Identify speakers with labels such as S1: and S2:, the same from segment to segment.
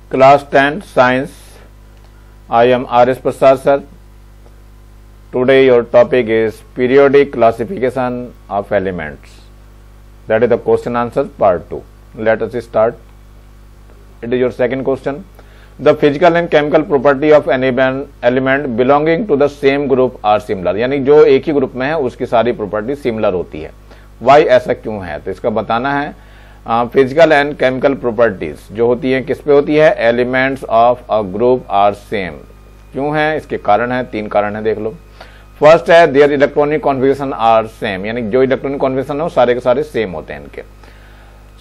S1: Class 10 Science. I am R.S. Prasad sir. Today your topic is periodic classification of elements. That is the question answer part 2. Let us start. It is your second question. The physical and chemical property of an element belonging to the same group are similar. यानी जो एक ही group में है उसकी सारी property similar होती है. Why ऐसा क्यों है? तो इसका बताना है. फिजिकल एंड केमिकल प्रॉपर्टीज जो होती हैं किस पे होती है? Elements of a group are same. क्यों है? इसके कारण है, 3 कारण है, देख लो. फर्स्ट है their electronic configuration are same, यानी जो इलेक्ट्रॉनिक कॉन्फ़िगरेशन है सारे के सारे सेम होते हैं इनके.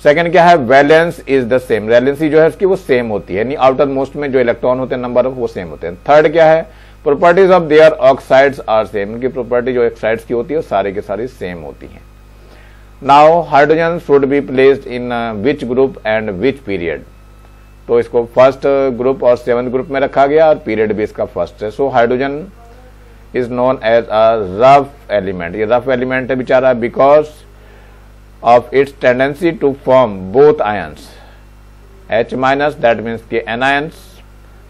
S1: सेकंड क्या है? Valence is the same, valency जो है उसकी वो सेम होती है, यानी आउटर मोस्ट में जो इलेक्ट्रॉन होते हैं नंबर ऑफ वो सेम होते हैं. थर्ड क्या है? Properties of their oxides are same, इनकी प्रॉपर्टी जो ऑक्साइड्स की होती है सारे के सारे सेम होती है. Now hydrogen should be placed in which group and which period. तो इसको फर्स्ट ग्रुप और 7th ग्रुप में रखा गया और पीरियड भी इसका फर्स्ट है. So hydrogen is known as a rough element. ये रफ एलिमेंट है बेचारा because of its tendency to form both ions H minus, that means के anions,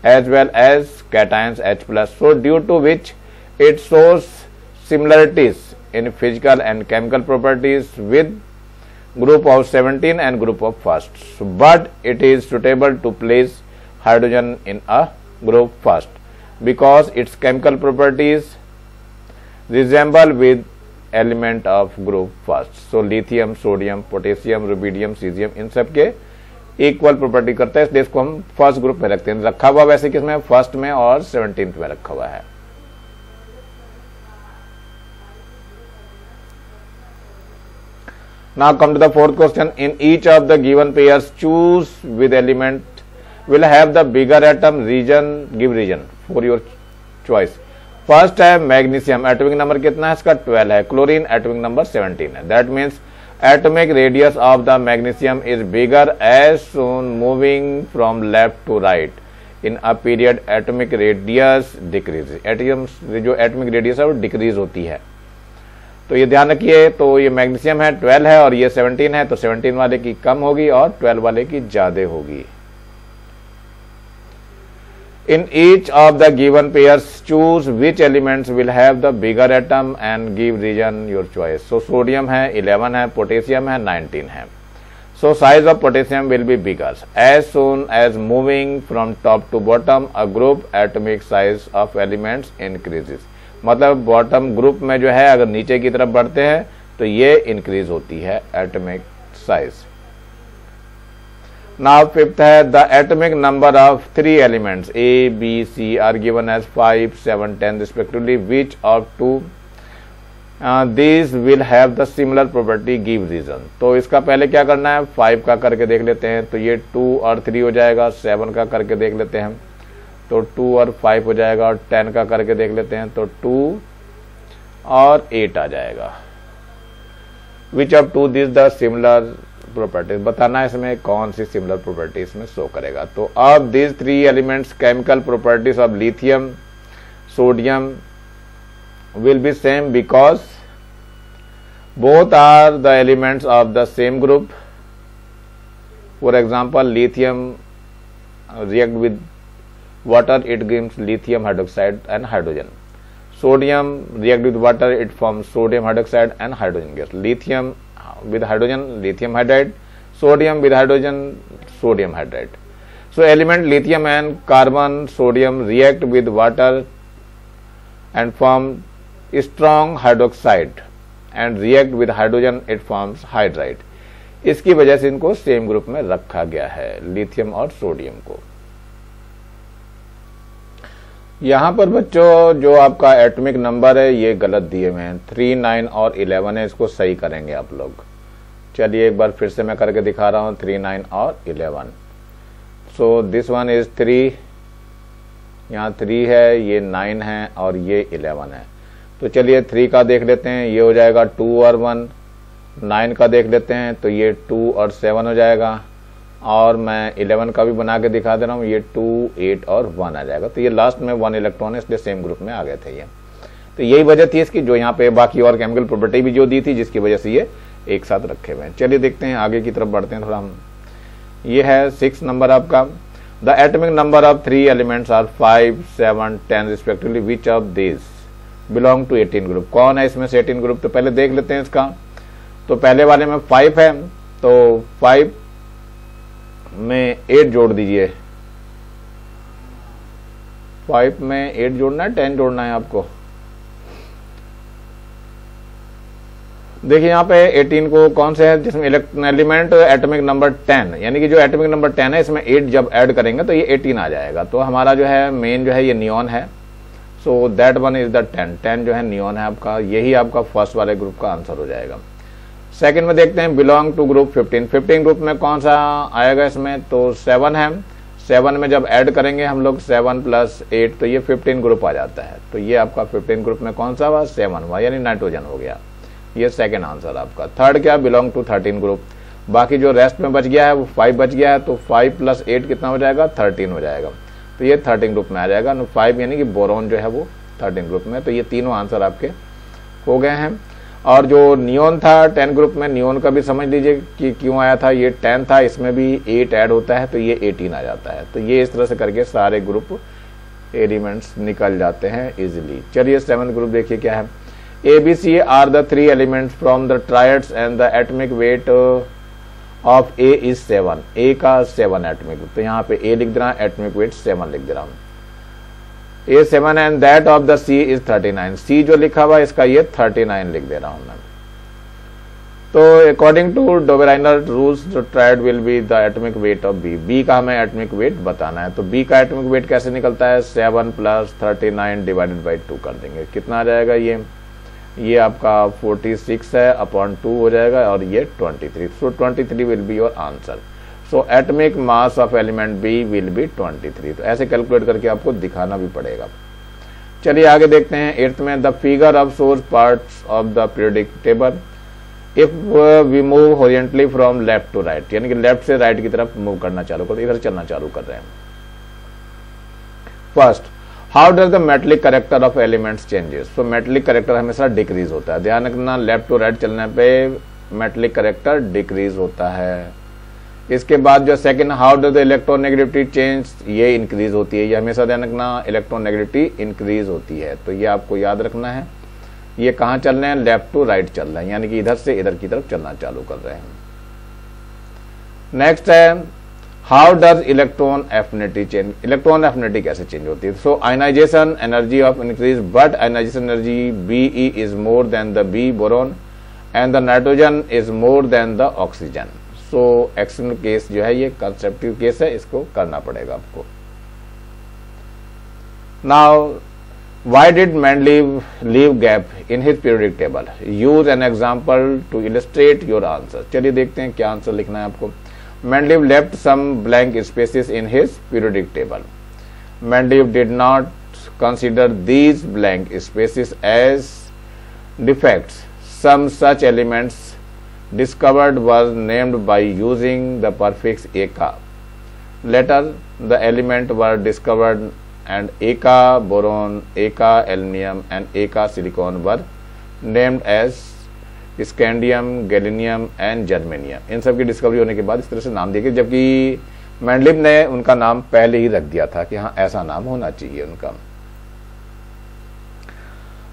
S1: as well as cations H plus. So due to which it shows similarities in physical and chemical properties with group of 17 and group of first. So, but it is suitable to place hydrogen in a group first because its chemical properties resemble with element of group first. So lithium, sodium, potassium, rubidium, cesium इन सब के equal property करता है, इसलिए इसको हम first group में रखते हैं. रखा हुआ वैसे किसमें? फर्स्ट में और 17th में रखा हुआ है. Now come to the fourth question. In each of the given pairs, choose with element will have the bigger atom region. Give region for your choice. First है मैग्नीशियम, एटॉमिक नंबर कितना है इसका? 12 है. Chlorine atomic number 17 है. That means atomic radius of the magnesium is bigger as soon moving from left to right. In a period atomic radius decreases. जो atomic radius है वो decrease होती है. तो ये ध्यान रखिए. तो ये मैग्नीशियम है 12 है और ये 17 है, तो 17 वाले की कम होगी और 12 वाले की ज्यादा होगी. In each of the given pairs choose which elements will have the bigger atom and give reason your choice. So sodium है 11 है, पोटेशियम है 19 है. So size of potassium will be bigger as soon as moving from top to bottom a group atomic size of elements increases. मतलब bottom group में जो है अगर नीचे की तरफ बढ़ते हैं तो ये इंक्रीज होती है एटॉमिक साइज. नाउ फिफ्थ है the atomic number of 3 elements A, B, C are given as 5, 7, 10 respectively. Which of 2 this will have the similar property. Give reason. तो इसका पहले क्या करना है? 5 का करके देख लेते हैं, तो ये 2 और 3 हो जाएगा. 7 का करके देख लेते हैं तो 2 और 5 हो जाएगा. और 10 का करके देख लेते हैं तो 2 और 8 आ जाएगा. Which of 2 this the similar properties. बताना है इसमें कौन सी सिमिलर प्रॉपर्टी इसमें शो करेगा. तो अब this 3 elements chemical properties of lithium, sodium will be same because both are the elements of the same group. For example lithium react with water, it gives lithium hydroxide and hydrogen. Sodium react with water, it forms sodium hydroxide and hydrogen gas. Lithium with hydrogen, lithium hydride. Sodium with hydrogen, sodium hydride. So element lithium and carbon, sodium react with water and form strong hydroxide and react with hydrogen, it forms hydride. इसकी वजह से इनको same group में रखा गया है, lithium और sodium को. यहां पर बच्चों जो आपका एटॉमिक नंबर है ये गलत दिए हुए हैं. 3, 9 और 11 है, इसको सही करेंगे आप लोग. चलिए एक बार फिर से मैं करके दिखा रहा हूं. 3, 9 और 11. सो दिस वन इज 3, यहाँ 3 है, ये 9 है और ये 11 है. तो चलिए 3 का देख लेते हैं, ये हो जाएगा 2 और 1. 9 का देख लेते हैं तो ये 2 और 7 हो जाएगा. और मैं 11 का भी बना के दिखा दे रहा हूँ, ये 2, 8 और 1 आ जाएगा. तो ये लास्ट में 1 इलेक्ट्रॉन है, इसलिए सेम ग्रुप में आ गए थे ये. तो यही वजह थी इसकी, जो यहाँ पे बाकी और केमिकल प्रॉपर्टी भी जो दी थी जिसकी वजह से ये एक साथ रखे हुए हैं. चलिए देखते हैं, आगे की तरफ बढ़ते हैं थोड़ा हम. ये है 6 नंबर आपका. The atomic number of 3 elements are 5, 7, 10 respectively, which of this belong to 18 group. कौन है इसमें से 18 ग्रुप? तो पहले देख लेते हैं इसका। तो पहले वाले में 5 है, तो 5 में 8 जोड़ दीजिए। 5 में 8 जोड़ना है, 10 जोड़ना है आपको। देखिए यहाँ पे 18 को कौन से है जिसमें एलिमेंट एटॉमिक नंबर 10, यानी कि जो एटॉमिक नंबर 10 है इसमें 8 जब ऐड करेंगे तो ये 18 आ जाएगा। तो हमारा जो है मेन जो है ये नियॉन है, so that one is the 10 जो है नियॉन है आपका, यही आपका फर्स्ट वाले ग्रुप का आंसर हो जाएगा। सेकंड में देखते हैं बिलोंग टू ग्रुप 15 ग्रुप में कौन सा आएगा इसमें? तो 7 है। 7 में जब ऐड करेंगे हम लोग 7 + 8 तो ये 15 ग्रुप आ जाता है। तो ये आपका 15 ग्रुप में कौन सा हुआ? 7 हुआ, यानी नाइट्रोजन हो गया। ये सेकंड आंसर आपका। थर्ड क्या? Belong to 13 group. बाकी जो रेस्ट में बच गया है वो 5 बच गया है, तो 5 + 8 कितना हो जाएगा? 13 हो जाएगा। तो ये 13 ग्रुप में आ जाएगा। 5 यानी कि बोरॉन जो है वो 13 ग्रुप में। तो ये तीनों आंसर आपके हो गए हैं। और जो नियॉन था 10 ग्रुप में, नियॉन का भी समझ लीजिए कि क्यों आया था। ये 10 था, इसमें भी 8 ऐड होता है तो ये 18 आ जाता है। तो ये इस तरह से करके सारे ग्रुप एलिमेंट्स निकल जाते हैं इजिली। चलिए 7 ग्रुप देखिए क्या है। ABC are the 3 elements from the triads and the atomic weight of A is 7। A का 7 एटॉमिक, तो यहाँ पे A लिख दे रहा हूँ, एटॉमिक वेट 7 लिख दे रहा हूँ। A 7 and that of the C is 39। C जो लिखा हुआ इसका ये 39 लिख दे रहा हूँ मैं। तो according to Dobereiner rules the triad will be the atomic weight of B। B का हमें एटॉमिक वेट बताना है। तो B का एटॉमिक वेट कैसे निकलता है? 7 + 39 / 2 कर देंगे, कितना आ जाएगा? ये आपका 46 है अपॉन 2 हो जाएगा और ये 23। So 23 will be your answer. So atomic mass of element B will be 23। तो ऐसे कैलकुलेट करके आपको दिखाना भी पड़ेगा। चलिए आगे देखते हैं 8th में। The figure of source parts of the periodic table if we move horizontally from left to right, यानी कि लेफ्ट से राइट की तरफ मूव करना चालू कर, इधर चलना चालू कर रहे हैं। First, how does the metallic character of elements changes? तो मेटेलिक करेक्टर हमेशा डिक्रीज होता है। ध्यान रखना, लेफ्ट टू राइट चलने पे मेटेलिक करेक्टर डिक्रीज होता है। इसके बाद जो second, how does the electronegativity change? ये इंक्रीज होती है। ये हमेशा ध्यान रखना, इलेक्ट्रोनेगेटिविटी इंक्रीज होती है। तो ये आपको याद रखना है। ये कहाँ चल रहे हैं? लेफ्ट टू राइट चल रहे हैं, यानी कि इधर से इधर की तरफ चलना चालू कर रहे हैं। नेक्स्ट है, how does electron affinity change? Electron affinity कैसे चेंज होती है? So ionization energy of increase, but ionization energy Be is more than the B boron and the nitrogen is more than the oxygen. So action case जो है ये कंसेप्टिव case है, इसको करना पड़ेगा आपको। Now why did Mendeleev leave gap in his periodic table? Use an example to illustrate your answer. चलिए देखते हैं क्या आंसर लिखना है आपको। Mendeleev left some blank spaces in his periodic table. Mendeleev did not consider these blank spaces as defects. Some such elements discovered was named by using the prefix eka. Later, the elements were discovered and eka boron, eka aluminium and eka silicon were named as scandium, gallium and germanium. इन सब की discovery होने के बाद इस तरह से नाम दिए गए, जबकि मेंडलीव ने उनका नाम पहले ही रख दिया था कि हाँ ऐसा नाम होना चाहिए उनका।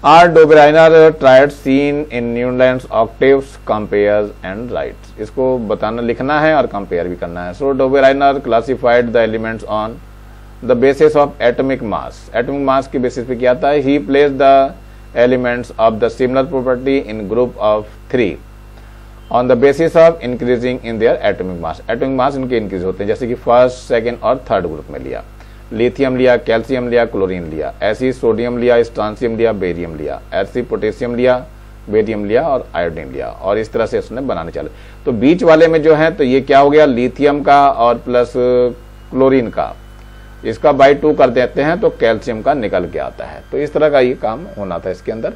S1: Are Dobereiner triad seen in Newlands octaves, compares and writes. इसको बताना, लिखना है और कंपेयर भी करना है। So Dobereiner classified the elements on the basis of atomic mass. Atomic mass के बेसिस पे क्या था? He placed the elements of the similar property in group of 3 on the basis of increasing in their atomic mass। atomic mass इनके increase होते हैं, जैसे कि first, second और थर्ड ग्रुप में लिया। लिथियम लिया, कैल्शियम लिया, क्लोरीन लिया, ऐसी सोडियम लिया, स्ट्रांसियम लिया, बेरियम लिया, ऐसी पोटेशियम लिया, बेरियम लिया और आयोडीन लिया, और इस तरह से उसने बनाने चले। तो बीच वाले में जो है तो ये क्या हो गया? लिथियम का और प्लस क्लोरीन का, इसका बाई 2 कर देते हैं तो कैल्शियम का निकल के आता है। तो इस तरह का ये काम होना था इसके अंदर।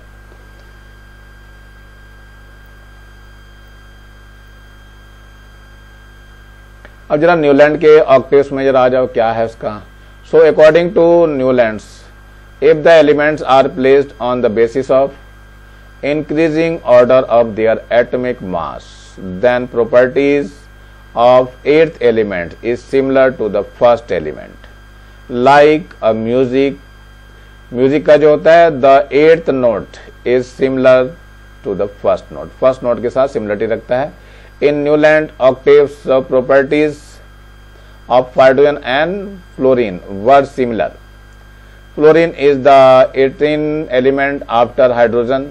S1: अब जरा न्यूलैंड के ऑक्टेव्स में जरा आ जाओ, क्या है उसका। So according to Newlands, if the elements are placed on the basis of increasing order of their atomic mass, then properties of eighth element is similar to the first element. Like a music का जो होता है the eighth note is similar to the first note. First note के साथ similarity रखता है. In Newland octaves properties of hydrogen and fluorine were similar. Fluorine is the 18th element after hydrogen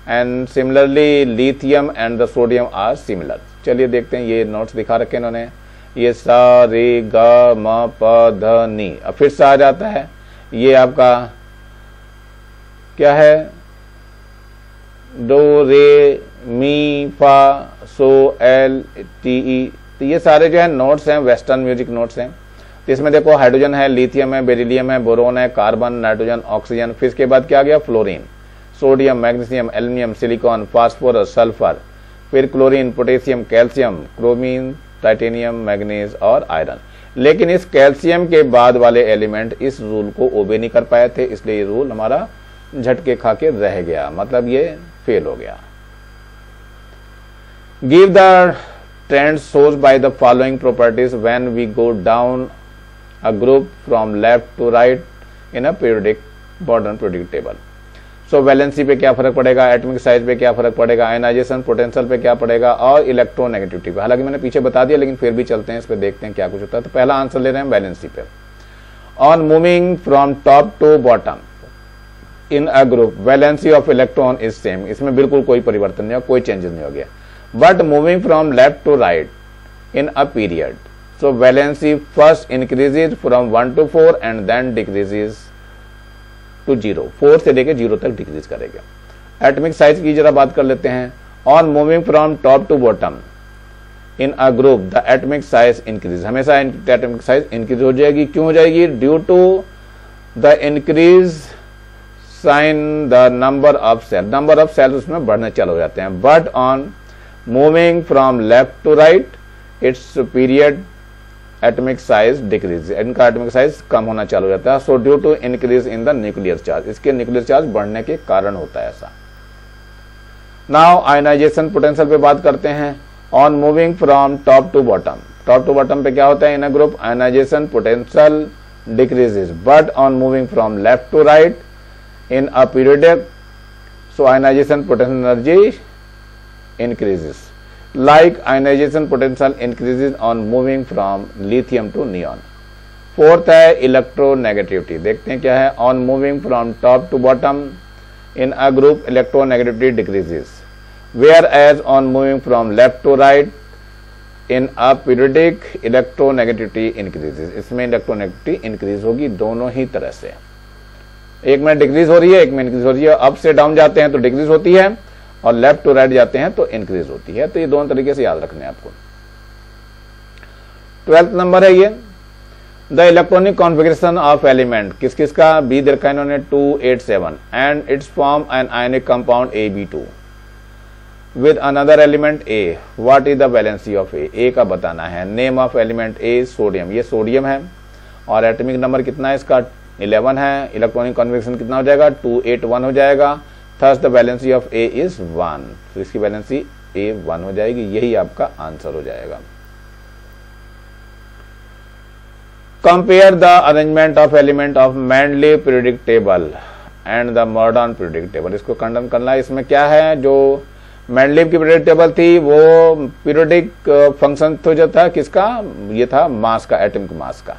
S1: and similarly lithium and the sodium are similar. चलिए देखते हैं, ये notes दिखा रखे इन्होंने, ये सा रे ग म प ध नी. अब फिर से आ जाता है, ये आपका क्या है, डो रे मी फा सो एल टी ई. तो ये सारे जो है नोट्स हैं, वेस्टर्न म्यूजिक नोट्स हैं. तो इसमें देखो हाइड्रोजन है, लिथियम है, बेरिलियम है, बोरोन है, कार्बन, नाइट्रोजन, ऑक्सीजन. फिर इसके बाद क्या आ गया, fluorine, sodium, magnesium, aluminium, silicon, phosphorus, sulphur. फिर chlorine, potassium, calcium, chromium, titanium, manganese और आयरन. लेकिन इस कैल्शियम के बाद वाले एलिमेंट इस रूल को ओबे नहीं कर पाए थे, इसलिए ये रूल हमारा झटके खा के रह गया, मतलब ये फेल हो गया. Give the trends shows by the following properties when we go down a group from left to right in a periodic modern periodic table. So valency पे क्या फर्क पड़ेगा, एटॉमिक साइज पे क्या फर्क पड़ेगा, आयनाइजेशन पोटेंशियल पे क्या पड़ेगा और इलेक्ट्रोनेगेटिविटी पे. हालांकि मैंने पीछे बता दिया, लेकिन फिर भी चलते हैं इस पे, देखते हैं क्या कुछ होता है. तो पहला आंसर ले रहे हैं वैलेंसी पे. On moving from top to bottom in a group valency of electron is same. इसमें बिल्कुल कोई परिवर्तन नहीं हुआ, कोई चेंजेस नहीं हो गया. But moving from left to right in a period, so valency first increases from 1 to 4 and then decreases to 0. 4 से लेके 0 तक डिक्रीज करेगा. एटॉमिक साइज की जरा बात कर लेते हैं. On moving from top to bottom in a group, the atomic size increase. हमेशा एटॉमिक साइज इंक्रीज हो जाएगी. क्यों हो जाएगी? Due to the increase in the number of shell. Number of shell उसमें बढ़ने चालू हो जाते हैं. But on moving from left to right its period atomic size decreases. इनका एटॉमिक साइज कम होना चालू हो जाता है. So due to increase in the nuclear charge, इसके न्यूक्लियर चार्ज बढ़ने के कारण होता है ऐसा. नाउ आयनाइजेशन पोटेंशियल पे बात करते हैं. On moving from top to bottom, top to bottom पे क्या होता है in a group, ionization potential decreases. But on moving from left to right in a period, so ionization potential energy increases. Like ionization potential increases on moving from lithium to neon. Fourth है electronegativity. देखते हैं क्या है. On moving from top to bottom in a group electronegativity decreases, whereas on moving from left to right in a periodic electronegativity increases. इसमें electronegativity increase होगी दोनों ही तरह से. एक में डिक्रीज हो रही है, एक में इंक्रीज हो रही है. अप से डाउन जाते हैं तो डिक्रीज होती है और लेफ्ट टू राइट जाते हैं तो इंक्रीज होती है. तो ये दोनों तरीके से याद रखने हैं आपको. 12th नंबर है ये, the electronic configuration of element. किस किस का? बी दे रखा इन्होंने 287 and it's form an ionic compound AB2 with another element A. What is the valency of A का बताना है. Name of element A sodium. ये सोडियम है और एटॉमिक नंबर कितना है इसका? 11 है. इलेक्ट्रॉनिक कॉन्फ़िगरेशन कितना हो जाएगा? 281 हो जाएगा. Thus the valency of A is 1. तो इसकी वैलेंसी A 1 हो जाएगी. यही आपका आंसर हो जाएगा. Compare the arrangement of element of Mendeleev periodic table and the modern periodic table. इसको कंडम करना है. इसमें क्या है, जो मेंडलीव की पीरियडिक टेबल थी वो पीरियडिक फंक्शन तो जो था किसका, ये था मास का, एटॉमिक मास का.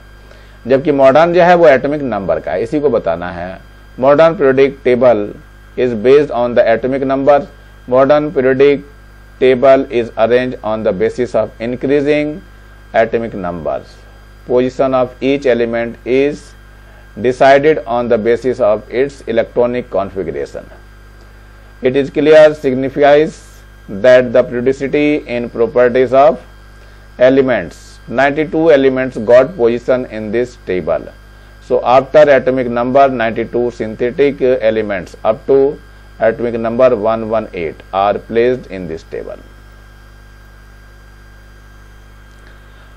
S1: जबकि मॉडर्न जो है वो एटॉमिक नंबर का है. इसी को बताना है. Modern periodic table is based on the atomic number. Modern periodic table is arranged on the basis of increasing atomic numbers. Position of each element is decided on the basis of its electronic configuration. It is clear signifies that the periodicity in properties of elements. 92 elements got position in this table. So after atomic number 92, synthetic elements up to atomic number 118 are placed in this table.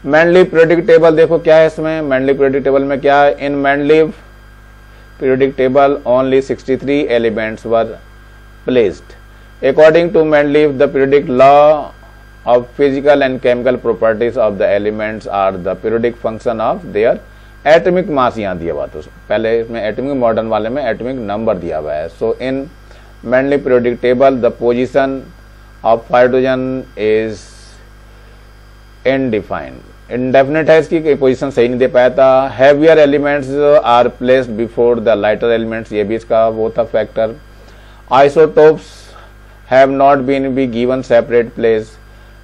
S1: Mendeleev periodic table देखो क्या है इसमें. Mendeleev periodic table में क्या है? In Mendeleev periodic table only 63 elements were placed. According to Mendeleev, the periodic law of physical and chemical properties of the elements are the periodic function of their atomic mass यहाँ दिया हुआ। तो पहले इसमें atomic modern वाले में atomic number दिया हुआ है। So in mainly periodic table the position of hydrogen is indefined, indefinite है, इसकी पोजीशन सही नहीं दे पाया था। Heavier elements are placed before the lighter elements, ये भी इसका वो था factor. Isotopes have not been be given separate place.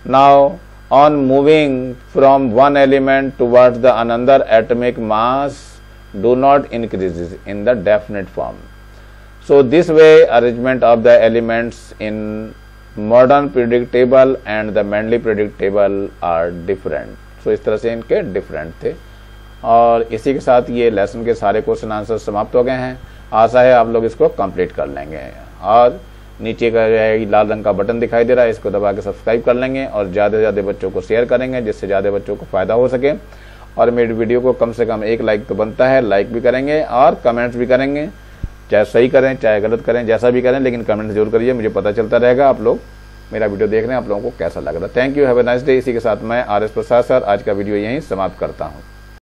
S1: Now on moving from one element towards the another, atomic mass do not increases in the definite form. So this way arrangement of the elements in modern periodic table and the Mendeleev periodic table are different. So इस तरह से इनके different थे। और इसी के साथ ये लेसन के सारे क्वेश्चन आंसर समाप्त हो गए हैं। आशा है आप लोग इसको कंप्लीट कर लेंगे। और नीचे का लाल रंग का बटन दिखाई दे रहा है, इसको दबा के सब्सक्राइब कर लेंगे और ज़्यादा से ज़्यादा बच्चों को शेयर करेंगे जिससे ज़्यादा बच्चों को फ़ायदा हो सके। और मेरी वीडियो को कम से कम एक लाइक तो बनता है, लाइक भी करेंगे और कमेंट्स भी करेंगे, चाहे सही करें चाहे गलत करें, जैसा भी करें, लेकिन कमेंट जरूर करिए, मुझे पता चलता रहेगा आप लोग मेरा वीडियो देख रहे हैं, आप लोगों को कैसा लग रहा है। Thank you, have a nice day. इसी के साथ मैं RS प्रसाद सर आज का वीडियो यहीं समाप्त करता हूँ।